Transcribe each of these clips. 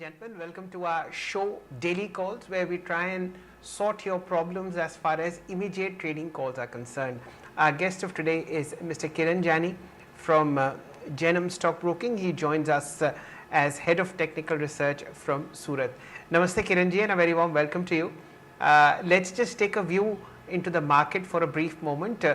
gentlemen, welcome to our show Daily Calls, where we try and sort your problems as far as immediate trading calls are concerned. Our guest of today is Mr. Kiran Jani from Genum Stockbroking. He joins us as Head of Technical Research from Surat. Namaste Kiranji, and a very warm welcome to you. Let's just take a view into the market for a brief moment.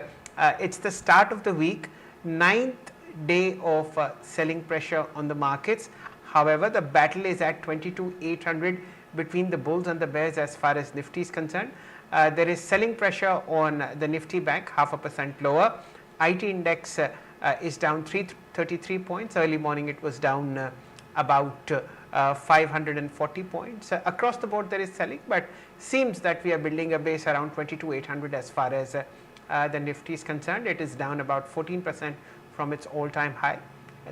It's the start of the week, ninth day of selling pressure on the markets. However, the battle is at 22,800 between the bulls and the bears as far as Nifty is concerned. There is selling pressure on the Nifty Bank, 0.5% lower. IT index is down 333 points. Early morning it was down about 540 points. Across the board there is selling, but seems that we are building a base around 22,800 as far as the Nifty is concerned. It is down about 14% from its all-time high.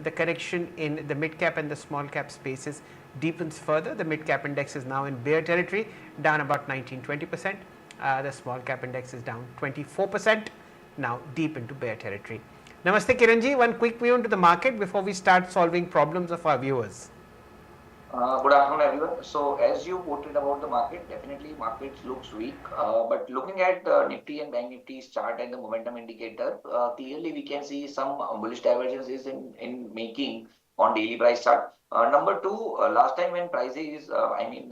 The correction in the mid cap and the small cap spaces deepens further. The mid cap index is now in bear territory, down about 19-20%. The small cap index is down 24%, now deep into bear territory. Namaste Kiranji, one quick view into the market before we start solving problems of our viewers. Good afternoon, everyone. So, as you quoted about the market, definitely market looks weak. But looking at Nifty and Bank Nifty's chart and the momentum indicator, clearly we can see some bullish divergences in making on daily price chart. Number two, last time when prices,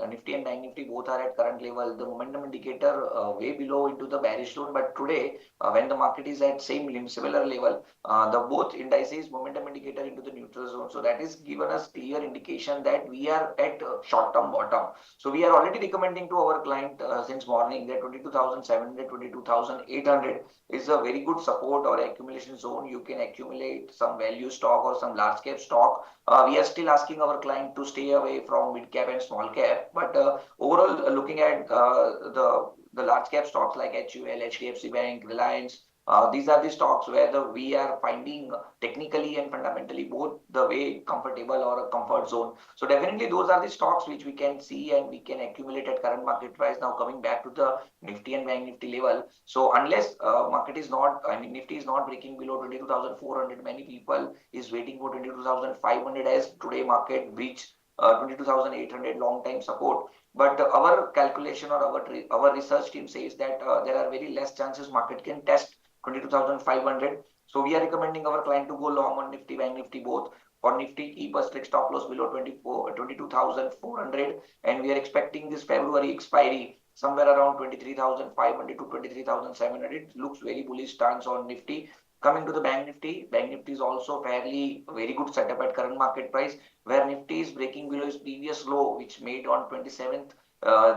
Nifty and Bank Nifty both are at current level, the momentum indicator way below into the bearish zone. But today, when the market is at same similar level, the both indices momentum indicator into the neutral zone. So that is given us clear indication that we are at short-term bottom. So we are already recommending to our client since morning that 22,700, 22,800 is a very good support or accumulation zone. You can accumulate some value stock or some large cap stock. We are still asking our client to stay away from mid cap and small cap. But overall, looking at the large cap stocks like HUL, HDFC Bank, Reliance, these are the stocks where we are finding technically and fundamentally both the way comfortable or a comfort zone. So definitely those are the stocks which we can see and we can accumulate at current market price. Now coming back to the Nifty and Bank Nifty level. So unless market is not, Nifty is not breaking below 22,400, many people is waiting for 22,500 as today market breach 22,800 long time support. But our calculation or our research team says that there are very less chances market can test 22,500. So we are recommending our client to go long on Nifty, Bank Nifty both. For Nifty, keep a strict stop loss below 22,400, and we are expecting this February expiry somewhere around 23,500 to 23,700. It looks very bullish stance on Nifty. Coming to the Bank Nifty is also fairly very good setup at current market price, where Nifty is breaking below its previous low, which made on 27th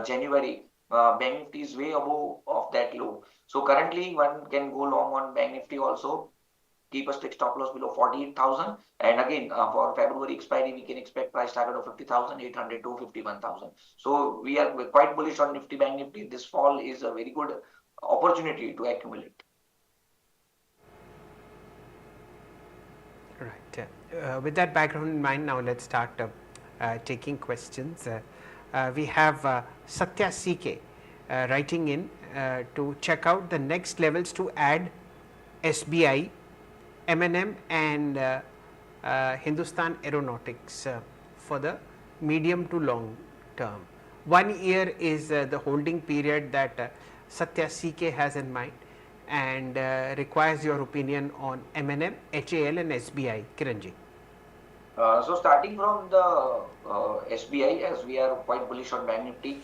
January. Bank Nifty is way above of that low. So currently one can go long on Bank Nifty also. Keep a strict stop loss below 48,000. And again, for February expiry, we can expect price target of 50,800 to 51,000. So we are quite bullish on Nifty, Bank Nifty. This fall is a very good opportunity to accumulate. Right. With that background in mind, now let's start taking questions. We have Satya CK writing in to check out the next levels to add SBI, M&M and Hindustan Aeronautics for the medium to long term. 1 year is the holding period that Satya CK has in mind and requires your opinion on M&M, HAL and SBI. Kiranji. So starting from the SBI, as we are quite bullish on Bank Nifty,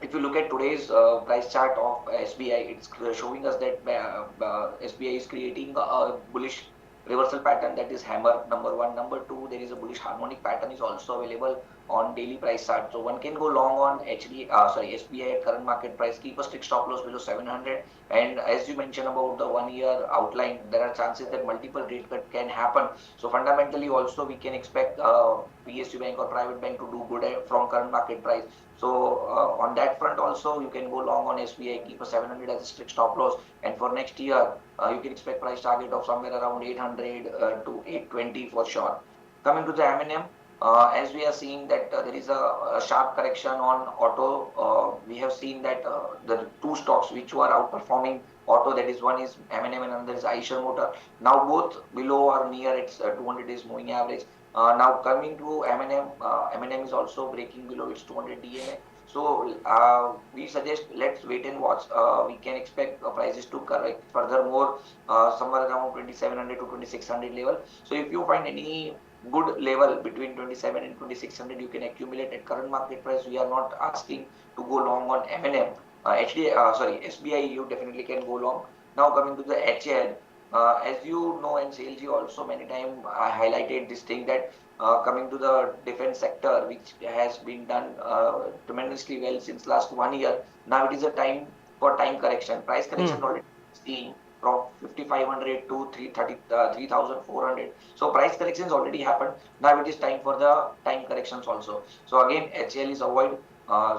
if you look at today's price chart of SBI, it's showing us that SBI is creating a bullish reversal pattern, that is hammer number one. Number two, there is a bullish harmonic pattern is also available on daily price chart. So one can go long on SBI at current market price, keep a strict stop loss below 700. And as you mentioned about the 1 year outline, there are chances that multiple rate cut can happen. So fundamentally also we can expect PSU bank or private bank to do good from current market price. So on that front also you can go long on SBI, keep a 700 as a strict stop loss. And for next year, you can expect price target of somewhere around 800 to 820 for sure. Coming to the M&M, as we are seeing that there is a sharp correction on auto. We have seen that the two stocks which were outperforming auto, that is one is M&M and another is Eicher Motor. Now both below or near its 200 days moving average. Now coming to M&M, M&M is also breaking below its 200 DMA. So we suggest let's wait and watch. We can expect prices to correct furthermore somewhere around 2700 to 2600 level. So if you find any good level between 27 and 2600, you can accumulate at current market price. We are not asking to go long on M&M. SBI, you definitely can go long. Now coming to the HL, as you know, and Sailji also many times I highlighted this thing that coming to the defense sector, which has been done tremendously well since last 1 year. Now it is a time for time correction. Price correction Hmm. already seen from 5500 to 3400. So price corrections already happened. Now it is time for the time corrections also. So again, HL is avoid.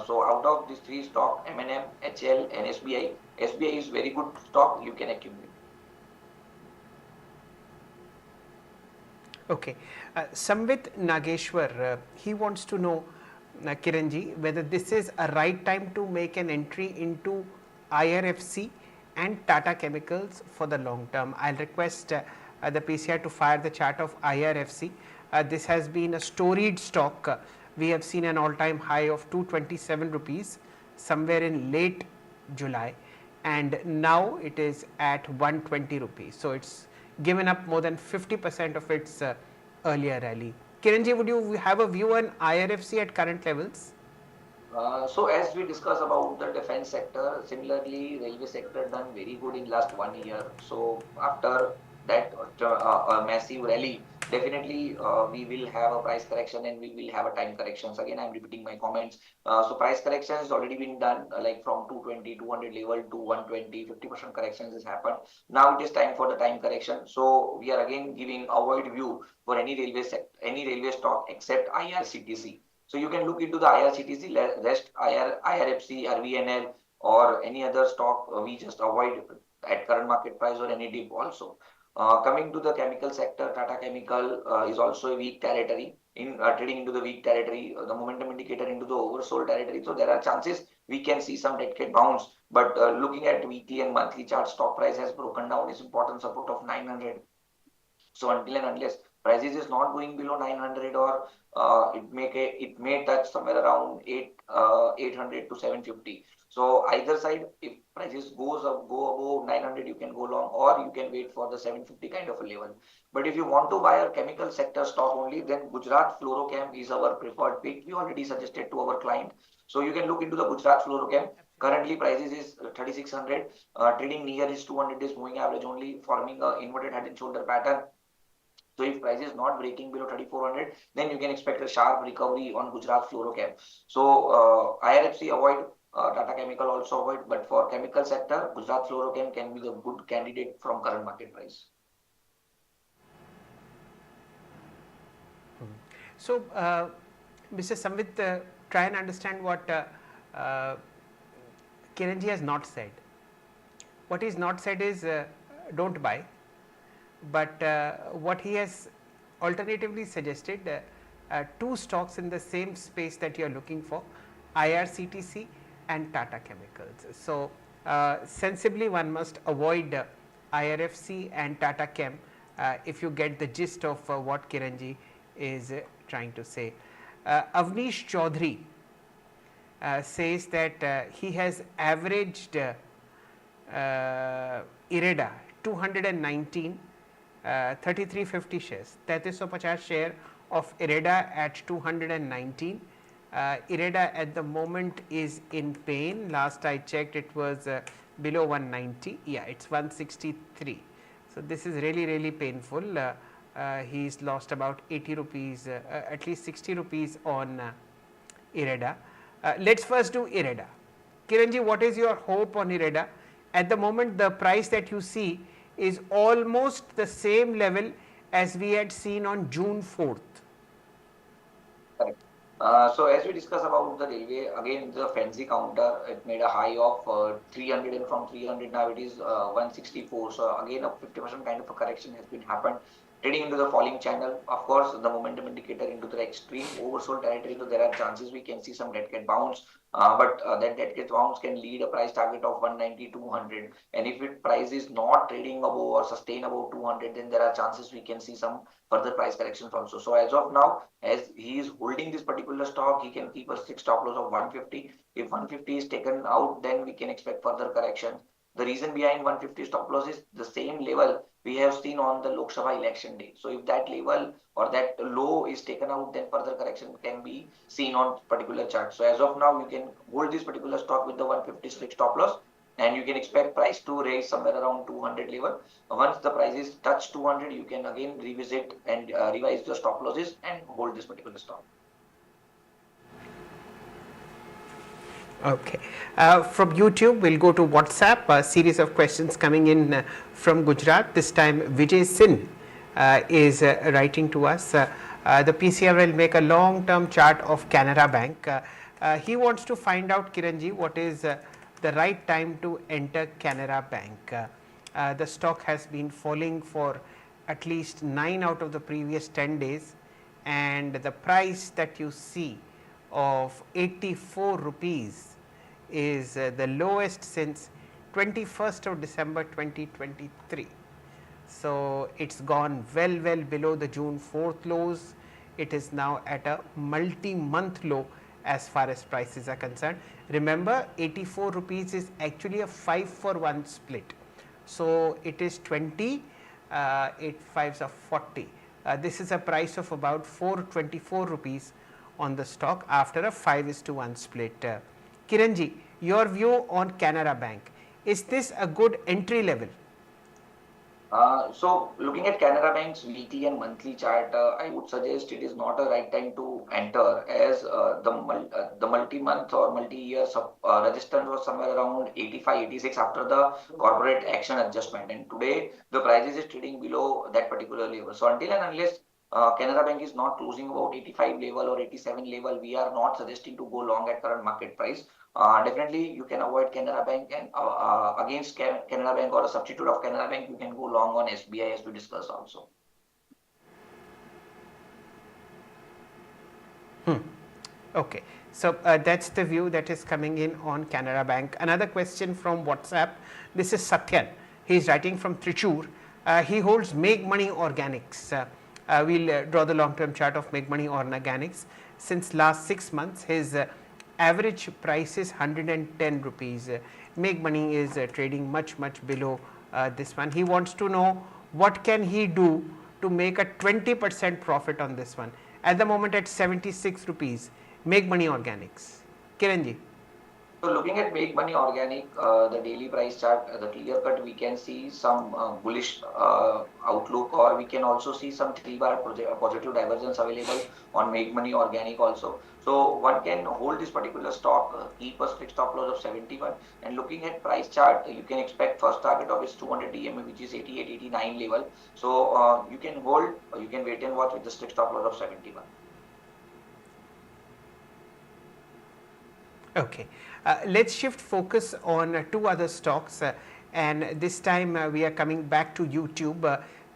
So out of these three stock, M&M, HL, and SBI, SBI is very good stock. You can accumulate. Okay. Samvit Nageshwar, he wants to know, Kiranji, whether this is a right time to make an entry into IRFC and Tata Chemicals for the long term. I'll request the PCI to fire the chart of IRFC. This has been a storied stock. We have seen an all-time high of 227 rupees somewhere in late July, and now it is at 120 rupees. So it's given up more than 50% of its earlier rally. Kiranji, would you have a view on IRFC at current levels? So as we discuss about the defense sector, similarly, railway sector done very good in last 1 year. So after that massive rally, definitely we will have a price correction and we will have a time corrections. Again, I'm repeating my comments. So price correction has already been done like from 220, 200 level to 120, 50% corrections has happened. Now it is time for the time correction. So we are again giving avoid view for any railway any railway stock except IRCTC. So you can look into the IRCTC, rest IRFC, RVNL, or any other stock we just avoid at current market price or any dip also. Coming to the chemical sector, Tata Chemical is also a weak territory in trading into the weak territory, the momentum indicator into the oversold territory. So there are chances we can see some dead cat bounce. But looking at weekly and monthly chart, stock price has broken down its important support of 900. So until and unless prices is not going below 900 or it may touch somewhere around 800 to 750. So either side, if prices go above 900, you can go long or you can wait for the 750 kind of a level. But if you want to buy a chemical sector stock only, then Gujarat Fluorochem is our preferred pick. We already suggested to our client. So you can look into the Gujarat Fluorochem. Currently prices is 3600, trading near is 200 days moving average only, forming a inverted head and shoulder pattern. So if price is not breaking below 3400, then you can expect a sharp recovery on Gujarat Fluorochem. So IRFC avoid, Tata Chemical also avoid, but for chemical sector, Gujarat Fluorochem can be the good candidate from current market price. So, Mr. Samvit, try and understand what Kiranji has not said. What he's not said is don't buy, but what he has alternatively suggested, two stocks in the same space that you are looking for, IRCTC and Tata Chemicals. So sensibly one must avoid IRFC and Tata Chem if you get the gist of what Kiranji is trying to say. Avnish Chaudhary says that he has averaged IREDA 219 3350 shares, 3350 share of IREDA at 219. IREDA at the moment is in pain. Last I checked, it was below 190. Yeah, it's 163. So this is really painful. He's lost about 80 rupees, at least 60 rupees on IREDA. Let's first do IREDA. Kiranji, what is your hope on IREDA? At the moment, the price that you see is almost the same level as we had seen on June 4th. Correct. So as we discuss about the railway, again the fancy counter, it made a high of 300 and from 300 now it is 164. So again a 50% kind of a correction has been happened. trading into the falling channel. Of course, the momentum indicator into the extreme oversold territory. So there are chances we can see some dead cat bounce. But that dead cat bounce can lead a price target of 190, 200. And if it price is not trading above or sustain above 200, then there are chances we can see some further price corrections also. So as of now, as he is holding this particular stock, he can keep a strict stop loss of 150. If 150 is taken out, then we can expect further correction. The reason behind 150 stop loss is the same level we have seen on the Lok Sabha election day. So if that level or that low is taken out, then further correction can be seen on particular chart. So as of now, you can hold this particular stock with the 150 strict stop loss, and you can expect price to raise somewhere around 200 level. Once the price is touch 200, you can again revisit and revise the stop losses and hold this particular stock. Okay. From YouTube, we'll go to WhatsApp. A series of questions coming in from Gujarat. This time, Vijay Sin is writing to us. The PCR will make a long-term chart of Canara Bank. He wants to find out, Kiranji, what is the right time to enter Canara Bank. The stock has been falling for at least 9 out of the previous 10 days, and the price that you see of 84 rupees is the lowest since 21st of December 2023. So it's gone well below the June 4th lows. It is now at a multi-month low as far as prices are concerned. Remember, 84 rupees is actually a 5-for-1 split. So it is 20, 8 fives are 40. This is a price of about 424 rupees on the stock after a 5:1 split. Kiranji, your view on Canara Bank. Is this a good entry level? So looking at Canara Bank's weekly and monthly chart, I would suggest it is not a right time to enter, as the multi-month or multi-year resistance was somewhere around 85, 86 after the corporate action adjustment, and today the prices is trading below that particular level. So until and unless Canara Bank is not closing about 85 level or 87 level, we are not suggesting to go long at current market price. Definitely, you can avoid Canara Bank, and against Canara Bank or a substitute of Canara Bank, you can go long on SBI as we discussed also. Okay. So that's the view that is coming in on Canara Bank. Another question from WhatsApp. This is Satyan. He is writing from Trichur. He holds Make Money Organics. We'll draw the long-term chart of Make Money Organics. Since last 6 months, his average price is 110 rupees. Make Money is trading much below this one. He wants to know what can he do to make a 20% profit on this one. At the moment at 76 rupees. Make Money Organics. Kiranji. So looking at Make Money Organic, the daily price chart, the clear cut, we can see some bullish outlook, or we can also see some 3 bar positive divergence available on Make Money Organic also. So one can hold this particular stock, keep a strict stop loss of 71, and looking at price chart, you can expect first target of its 200 EMA, which is 88, 89 level. So you can hold, you can wait and watch with the strict stop loss of 71. Okay. Let's shift focus on 2 other stocks, and this time we are coming back to YouTube.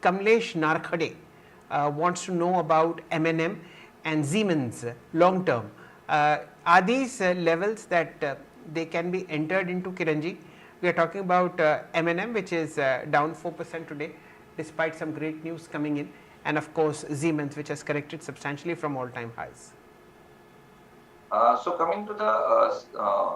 Kamlesh Narkhade wants to know about M&M and Siemens long term. Are these levels that they can be entered into, Kiranji? We are talking about M&M, which is down 4% today despite some great news coming in, and of course Siemens, which has corrected substantially from all-time highs. So coming to the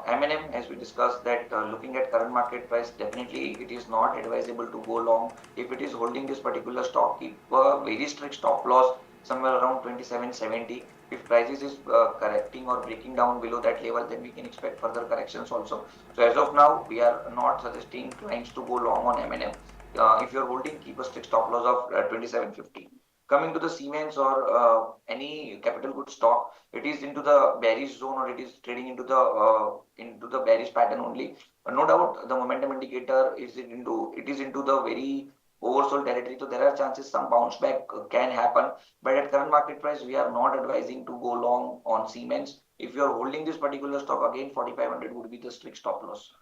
M&M, as we discussed, that looking at current market price, definitely it is not advisable to go long. If it is holding this particular stock, keep a very strict stop loss somewhere around 27.70. If prices is correcting or breaking down below that level, then we can expect further corrections also. So as of now, we are not suggesting clients to go long on M&M. If you are holding, keep a strict stop loss of 27.50. Coming to the Siemens or any capital goods stock, it is into the bearish zone, or it is trading into the bearish pattern only. No doubt, the momentum indicator is into the very oversold territory. So there are chances some bounce back can happen. But at current market price, we are not advising to go long on Siemens. If you are holding this particular stock, again 4,500 would be the strict stop loss.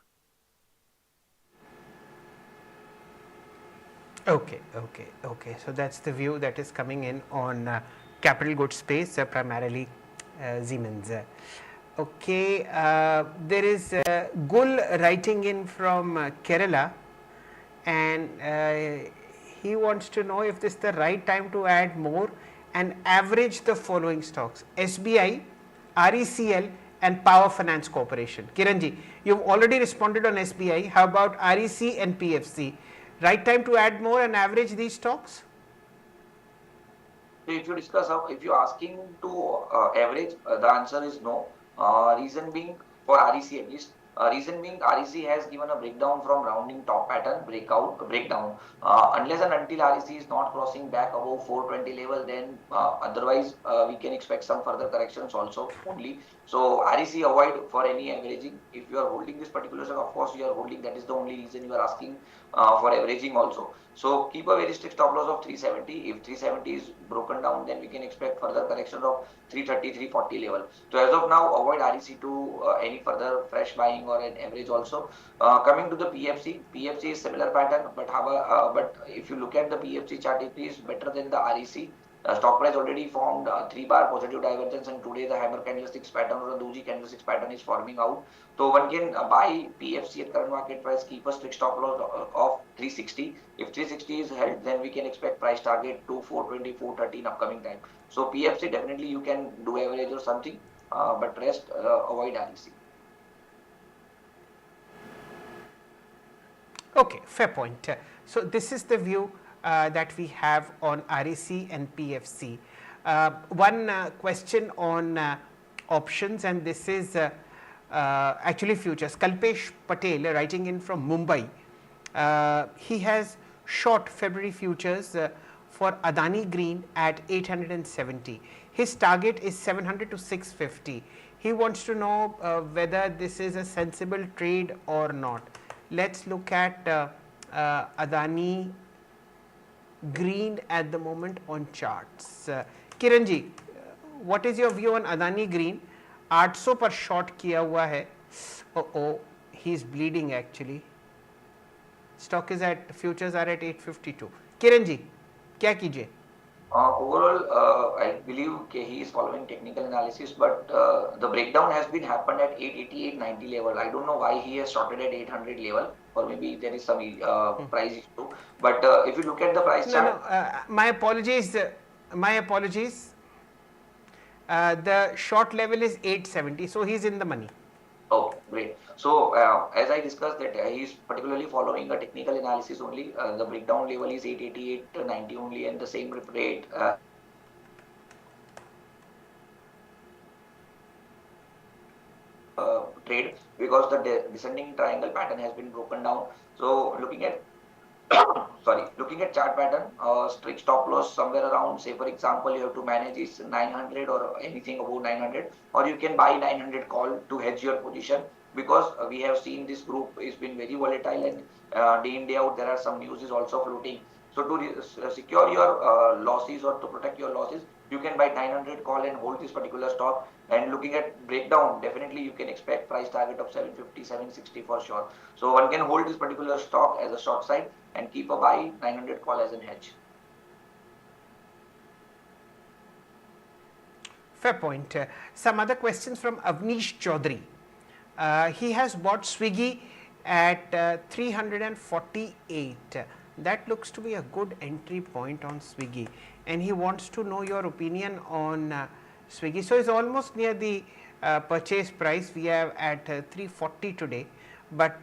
Okay. So that's the view that is coming in on capital goods space, primarily Siemens. Okay, there is Gul writing in from Kerala, and he wants to know if this is the right time to add more and average the following stocks: SBI, RECL, and Power Finance Corporation. Kiranji, you've already responded on SBI. How about REC and PFC? Right time to add more and average these stocks? So if you discuss how, if you're asking to average, the answer is no. Reason being for REC at least. Reason being REC has given a breakdown from rounding top pattern breakdown. Unless and until REC is not crossing back above 420 level, then otherwise we can expect some further corrections also only. So REC avoid for any averaging. If you are holding this particular stock, of course you are holding. That is the only reason you are asking for averaging also. So keep a very strict stop loss of 370. If 370 is broken down, then we can expect further correction of 330, 340 level. So as of now, avoid REC to any further fresh buying or an average also. Coming to the PFC, PFC is similar pattern, but but if you look at the PFC chart, it is better than the REC. Stock price already formed 3 bar positive divergence, and today the hammer candlesticks pattern or the doji candlesticks pattern is forming out. So one can buy PFC at current market price, keep a strict stop loss of 360. If 360 is held, then we can expect price target to 420, 430 in upcoming time. So PFC definitely you can do average or something, but rest avoid REC. Okay, fair point. So this is the view that we have on REC and PFC. One question on options, and this is actually futures. Kalpesh Patel writing in from Mumbai. He has short February futures for Adani Green at 870. His target is 700 to 650. He wants to know whether this is a sensible trade or not. Let's look at Adani Green at the moment on charts. Kiranji, what is your view on Adani Green? 800 पर short किया हुआ है. Oh, he is bleeding actually. Stock is at, futures are at 852. Kiran ji, क्या कीजिए? Overall, I believe he is following technical analysis, but the breakdown has been happened at 888, 90 level. I don't know why he has started at 800 level, or maybe there is some price issue. But if you look at the price chart, my apologies. My apologies. The short level is 870, so he's in the money. Okay, great. So as I discussed that he is particularly following a technical analysis only. The breakdown level is 888, 90 only, and the same rate. Trade because the descending triangle pattern has been broken down. So looking at sorry, looking at chart pattern, strict stop loss somewhere around, say for example, you have to manage is 900 or anything above 900, or you can buy 900 call to hedge your position because we have seen this group has been very volatile and day in day out there are some news is also floating. So to secure your losses or to protect your losses, you can buy 900 call and hold this particular stock. And looking at breakdown, definitely you can expect price target of 750, 760 for sure. So one can hold this particular stock as a short side and keep a buy 900 call as an hedge. Fair point. Some other questions from Avnish Chaudhary. He has bought Swiggy at 348. That looks to be a good entry point on Swiggy, and he wants to know your opinion on Swiggy. So it's almost near the purchase price. We have at 340 today, but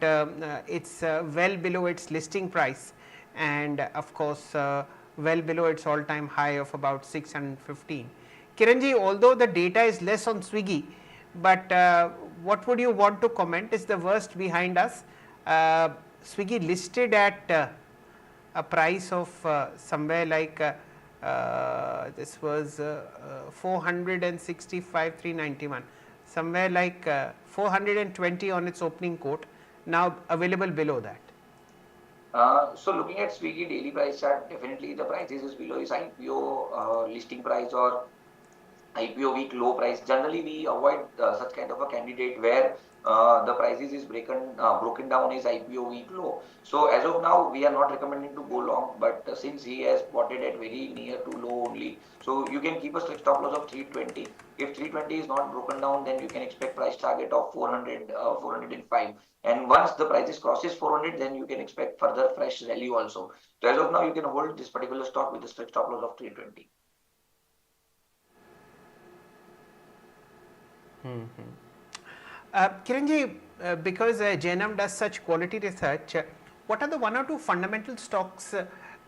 it's well below its listing price, and of course well below its all-time high of about 615. Kiranji, although the data is less on Swiggy, but what would you want to comment? Is the worst behind us? Swiggy listed at a price of somewhere like this was 465, 391, somewhere like 420 on its opening quote, now available below that. So looking at Swiggy daily price chart, definitely the prices is below his IPO listing price or IPO week low price. Generally, we avoid such kind of a candidate where the prices is broken down is IPO week low. So as of now, we are not recommending to go long, but since he has bought it at very near to low only, so you can keep a strict stop loss of 320. If 320 is not broken down, then you can expect price target of 400, 405. And once the prices crosses 400, then you can expect further fresh rally also. So as of now, you can hold this particular stock with a strict stop loss of 320. Kiranji, because Jainam does such quality research, what are the one or two fundamental stocks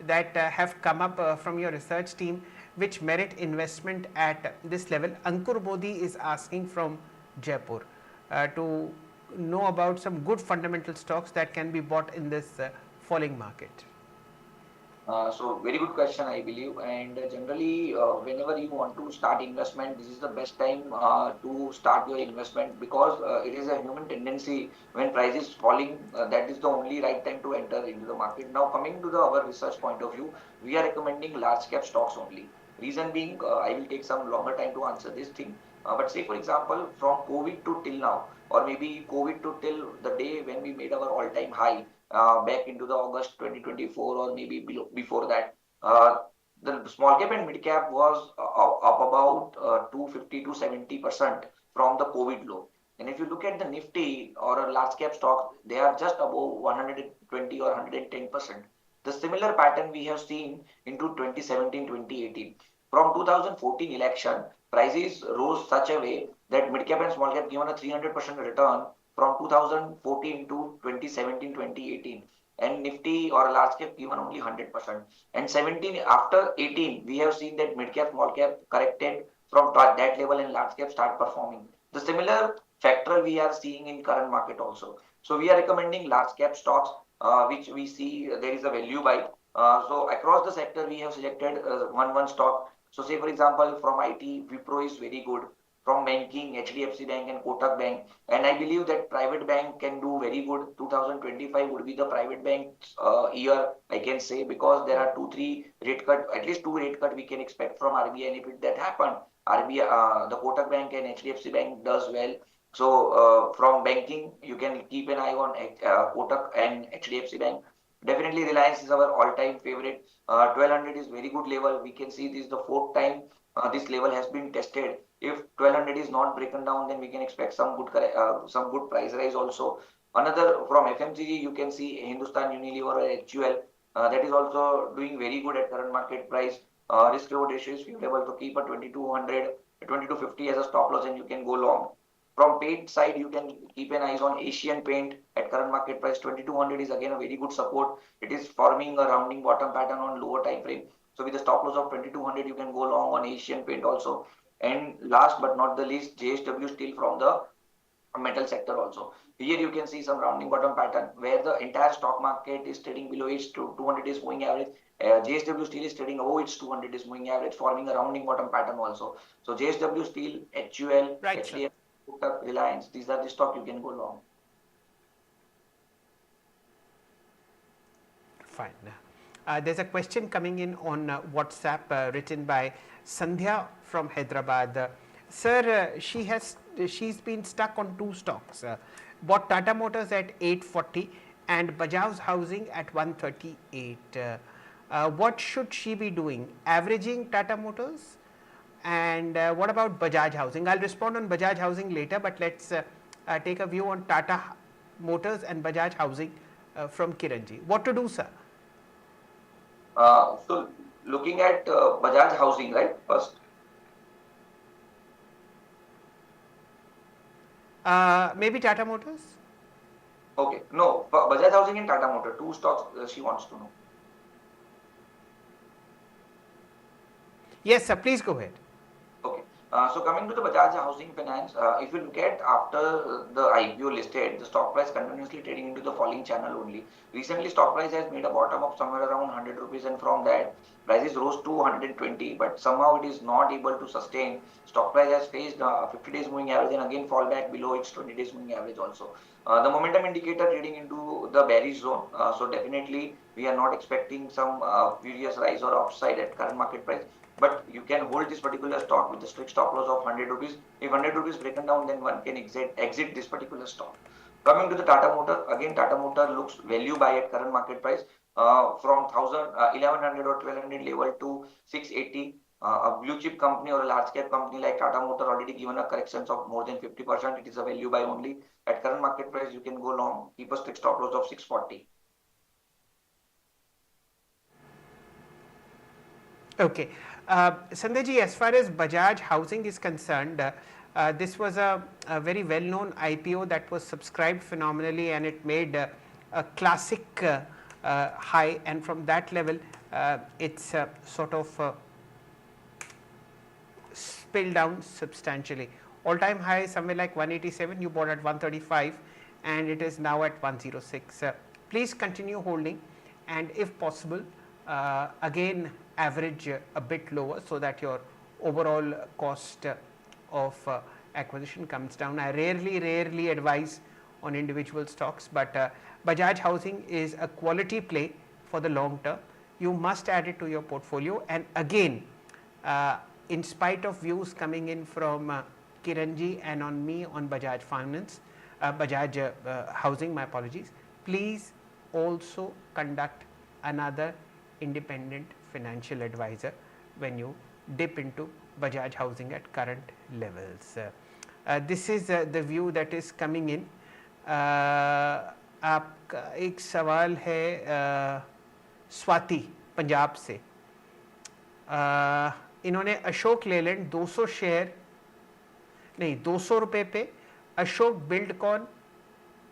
that have come up from your research team which merit investment at this level? Ankur Modi is asking from Jaipur to know about some good fundamental stocks that can be bought in this falling market. So very good question, I believe. And generally, whenever you want to start investment, this is the best time to start your investment because it is a human tendency when price is falling. That is the only right time to enter into the market. Now, coming to the our research point of view, we are recommending large cap stocks only. Reason being, I will take some longer time to answer this thing. But say, for example, from COVID to till now, or maybe COVID to till the day when we made our all-time high back into the August 2024 or maybe before that. The small cap and mid cap was up about 250 to 70% from the COVID low. And if you look at the Nifty or a large cap stock, they are just above 120 or 110%. The similar pattern we have seen into 2017, 2018. From 2014 election, prices rose such a way that mid cap and small cap given a 300% return from 2014 to 2017, 2018, and Nifty or large cap given only 100%. And 17 after 18, we have seen that mid cap, small cap corrected from that level and large cap start performing. The similar factor we are seeing in current market also. So we are recommending large cap stocks, which we see there is a value buy. So across the sector, we have selected one stock. So say for example, from IT, Wipro is very good, from banking, HDFC Bank and Kotak Bank. And I believe that private bank can do very good. 2025 would be the private bank's year, I can say, because there are two, three rate cut, at least two rate cut we can expect from RBI. And if it that happen, RBI, the Kotak Bank and HDFC Bank does well. So from banking, you can keep an eye on Kotak and HDFC Bank. Definitely Reliance is our all-time favorite. 1200 is very good level. We can see this is the fourth time this level has been tested. If 1200 is not broken down, then we can expect some good price rise also. Another from FMCG, you can see Hindustan Unilever or HUL that is also doing very good at current market price. Risk reward ratio is favorable to keep a 2200, 2250 as a stop loss, and you can go long. From paint side, you can keep an eye on Asian Paint at current market price. 2200 is again a very good support. It is forming a rounding bottom pattern on lower time frame. So with the stop loss of 2200, you can go long on Asian Paint also. And last but not the least, JSW Steel from the metal sector also. Here you can see some rounding bottom pattern where the entire stock market is trading below its 200 days moving average. JSW Steel is trading above its 200 days moving average, forming a rounding bottom pattern also. So JSW Steel, HUL, Right, sir. HDFC, Reliance, these are the stock you can go long. Fine. There's a question coming in on WhatsApp written by Sandhya from Hyderabad. Sir, she's been stuck on two stocks. Bought Tata Motors at 840 and Bajaj Housing at 138. What should she be doing? Averaging Tata Motors? And what about Bajaj Housing? I'll respond on Bajaj Housing later, but let's take a view on Tata Motors and Bajaj Housing from Kiranji. What to do, sir? So looking at Bajaj Housing, right? First. Maybe Tata Motors? Okay. No, Bajaj Housing and Tata Motor, two stocks she wants to know. Yes, sir. Please go ahead. Okay. So coming to the Bajaj Housing Finance, if you look at after the IPO listed, the stock price continuously trading into the falling channel only. Recently, stock price has made a bottom of somewhere around 100 rupees, and from that, prices rose to 120. But somehow it is not able to sustain. Stock price has faced 50 days moving average and again fall back below its 20 days moving average also. The momentum indicator reading into the bearish zone. So definitely we are not expecting some furious rise or upside at current market price. But you can hold this particular stock with a strict stop loss of 100 rupees. If 100 rupees broken down, then one can exit this particular stock. Coming to the Tata Motor, again Tata Motor looks value buy at current market price from 1100 or 1200 level to 680. A blue chip company or a large cap company like Tata Motor already given a corrections of more than 50%. It is a value buy only. At current market price, you can go long, keep a strict stop loss of 640. Okay. Sanjay ji, as far as Bajaj Housing is concerned, this was a very well-known IPO that was subscribed phenomenally, and it made a classic high, and from that level, it's sort of spilled down substantially. All-time high somewhere like 187, you bought at 135, and it is now at 106. Please continue holding, and if possible, again average a bit lower so that your overall cost of acquisition comes down. I rarely advise on individual stocks, but Bajaj Housing is a quality play for the long term. You must add it to your portfolio, and again, in spite of views coming in from Kiranji and on me on Bajaj Finance, Bajaj Housing, my apologies, please also conduct another independent financial advisor when you dip into Bajaj Housing at current levels. This is the view that is coming in. आपका एक सवाल है स्वाति पंजाब से. इन्होंने Ashok Leyland 200 share नहीं 200 रुपये पे, Ashok Buildcon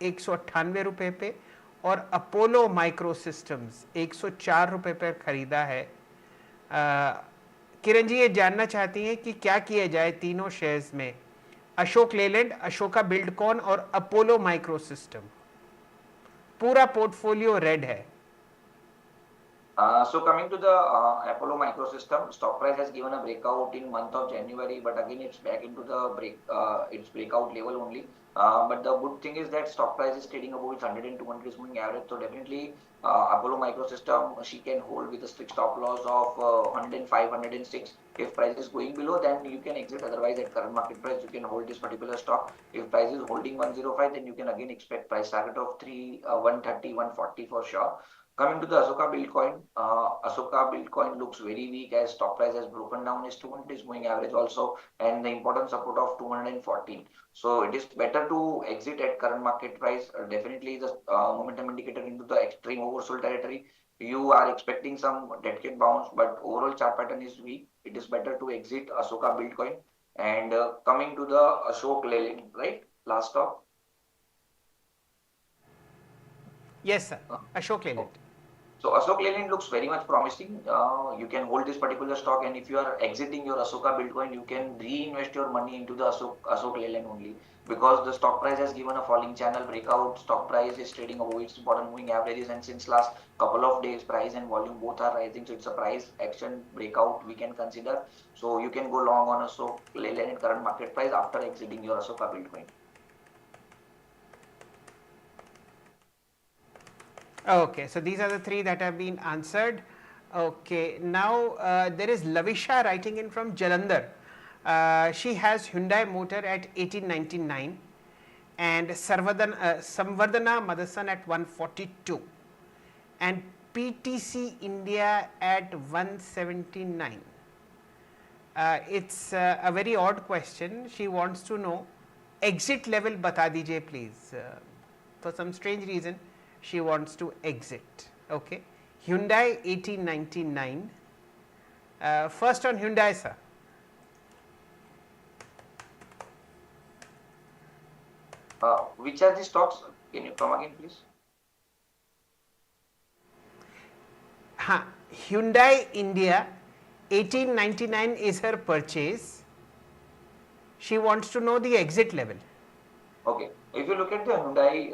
198 रुपये पे और अपोलो माइक्रो सिस्टम्स 104 रुपये पर खरीदा है. किरण जी ये जानना चाहती हैं कि क्या किया जाए तीनों शेयर्स में, अशोक लेलैंड, अशोका बिल्डकॉन और अपोलो माइक्रो सिस्टम. पूरा पोर्टफोलियो रेड है. So coming to the Apollo Microsystem, stock price has given a breakout in month of January, but again it's back into the its breakout level only. But the good thing is that stock price is trading above its 100 and 200 is moving average. So definitely Apollo Microsystem, she can hold with a strict stop loss of 105, 106. If price is going below, then you can exit. Otherwise, at current market price, you can hold this particular stock. If price is holding 105, then you can again expect price target of 130, 140 for sure. Coming to the Asoka Bitcoin looks very weak as stock price has broken down. Is 200 is moving average also, and the important support of 214. So it is better to exit at current market price. Definitely the momentum indicator into the extreme oversold territory. You are expecting some dead cat bounce, but overall chart pattern is weak. It is better to exit Asoka Bitcoin. And coming to the Ashok Leyland, right? Last stop. Yes, sir. Ashok Leyland. So Ashok Leyland looks very much promising. You can hold this particular stock, and if you are exiting your Asoka Bitcoin, you can reinvest your money into the Ashok Leyland only, because the stock price has given a falling channel breakout. Stock price is trading above its bottom moving averages, and since last couple of days, price and volume both are rising. So it's a price action breakout we can consider. So you can go long on Ashok Leyland at current market price after exiting your Asoka Bitcoin. Okay, so these are the three that have been answered. Okay, now there is Lavisha writing in from Jalandhar. She has Hyundai Motor at 1899 and Samvardhana Motherson at 142 and PTC India at 179. It's a very odd question. She wants to know exit level bata dijiye please. For some strange reason she wants to exit. Okay, Hyundai 1899. First on Hyundai, sir. Which are the stocks? Can you come again, please? Hyundai India 1899 is her purchase. She wants to know the exit level. Okay. If you look at the Hyundai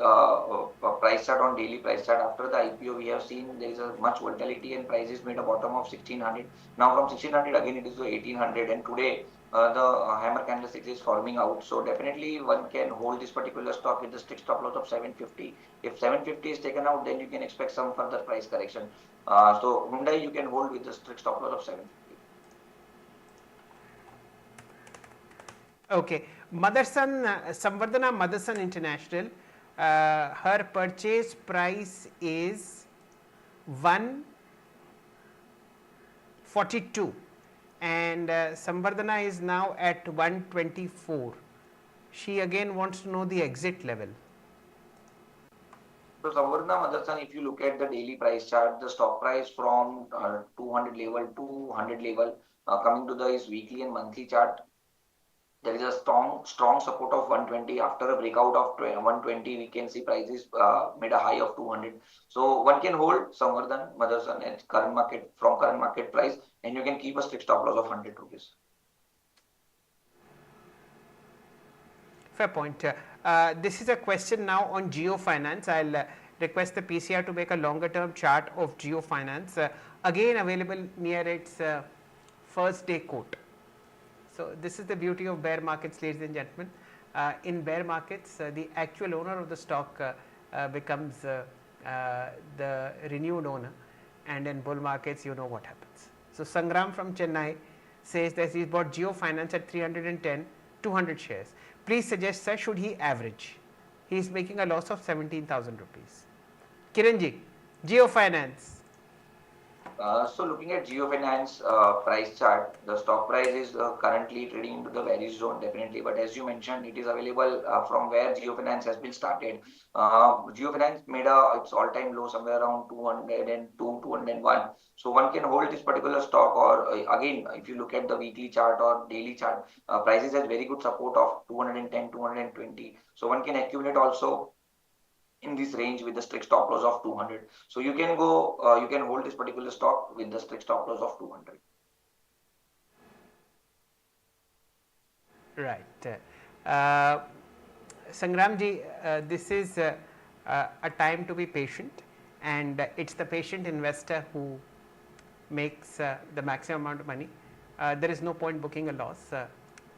price chart on daily price chart after the IPO, we have seen there is a much volatility and prices made a bottom of 1600. Now from 1600 again it is to 1800, and today the hammer candlestick is forming out. So definitely one can hold this particular stock with the strict stop loss of 750. If 750 is taken out, then you can expect some further price correction. So Hyundai you can hold with the strict stop loss of 750. Okay, Motherson, Samvardhana Motherson International, her purchase price is 142 and Samvardhana is now at 124. She again wants to know the exit level. So Samvardhana Motherson, if you look at the daily price chart, the stock price from 200 level to 100 level, coming to the weekly and monthly chart, there is a strong support of 120. After a breakout of 120, we can see prices made a high of 200. So one can hold Samvardhan Motherson at current market from current market price, and you can keep a strict stop loss of 100 rupees. Fair point. This is a question now on Geo Finance. I'll request the PCR to make a longer term chart of Geo Finance. Again available near its first day quote. So this is the beauty of bear markets, ladies and gentlemen. In bear markets, the actual owner of the stock becomes the renewed owner, and in bull markets, you know what happens. So Sangram from Chennai says that he's bought Geo Finance at 310, 200 shares. Please suggest, sir, should he average? He is making a loss of 17,000 rupees. Kiranji, Geo Finance. So looking at Geo Finance price chart, the stock price is currently trading into the bearish zone definitely. But as you mentioned, it is available from where Geo Finance has been started. Geo Finance made its all-time low somewhere around 202, 201. So one can hold this particular stock, or again, if you look at the weekly chart or daily chart, prices has very good support of 210, 220. So one can accumulate also in this range with the strict stop loss of 200. So you can go, you can hold this particular stock with the strict stop loss of 200. Right. Sangramji, this is a time to be patient, and it's the patient investor who makes the maximum amount of money. There is no point booking a loss.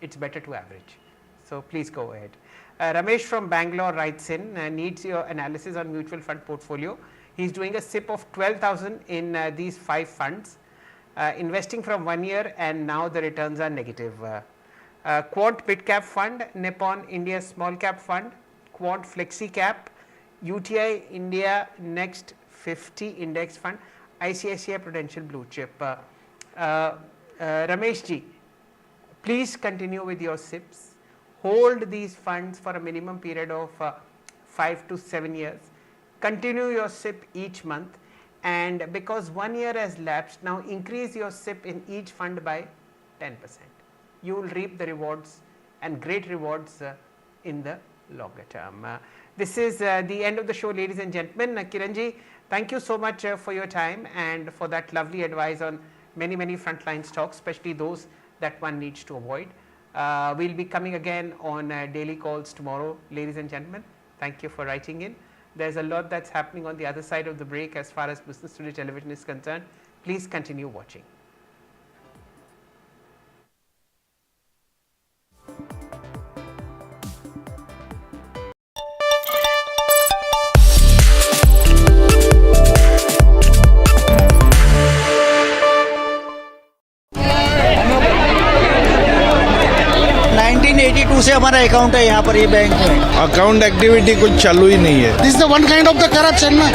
It's better to average. So please go ahead. Ramesh from Bangalore writes in, needs your analysis on mutual fund portfolio. He's doing a SIP of 12,000 in these 5 funds, investing from 1 year, and now the returns are negative. Quant Mid Cap Fund, Nippon India Small Cap Fund, Quant Flexi Cap, UTI India Next 50 Index Fund, ICICI Prudential Blue Chip. Ramesh ji, please continue with your SIPs. Hold these funds for a minimum period of 5 to 7 years. Continue your SIP each month, and because 1 year has lapsed, now increase your SIP in each fund by 10%. You will reap the rewards, and great rewards in the longer term. This is the end of the show, ladies and gentlemen. Kiranji, thank you so much for your time and for that lovely advice on many frontline stocks, especially those that one needs to avoid. We'll be coming again on daily calls tomorrow, ladies and gentlemen. Thank you for writing in. There's a lot that's happening on the other side of the break as far as Business Today Television is concerned. Please continue watching. से हमारा account है यहाँ पर, ये bank में account activity कुछ चालू ही नहीं है. This is the one kind of the corruption ना.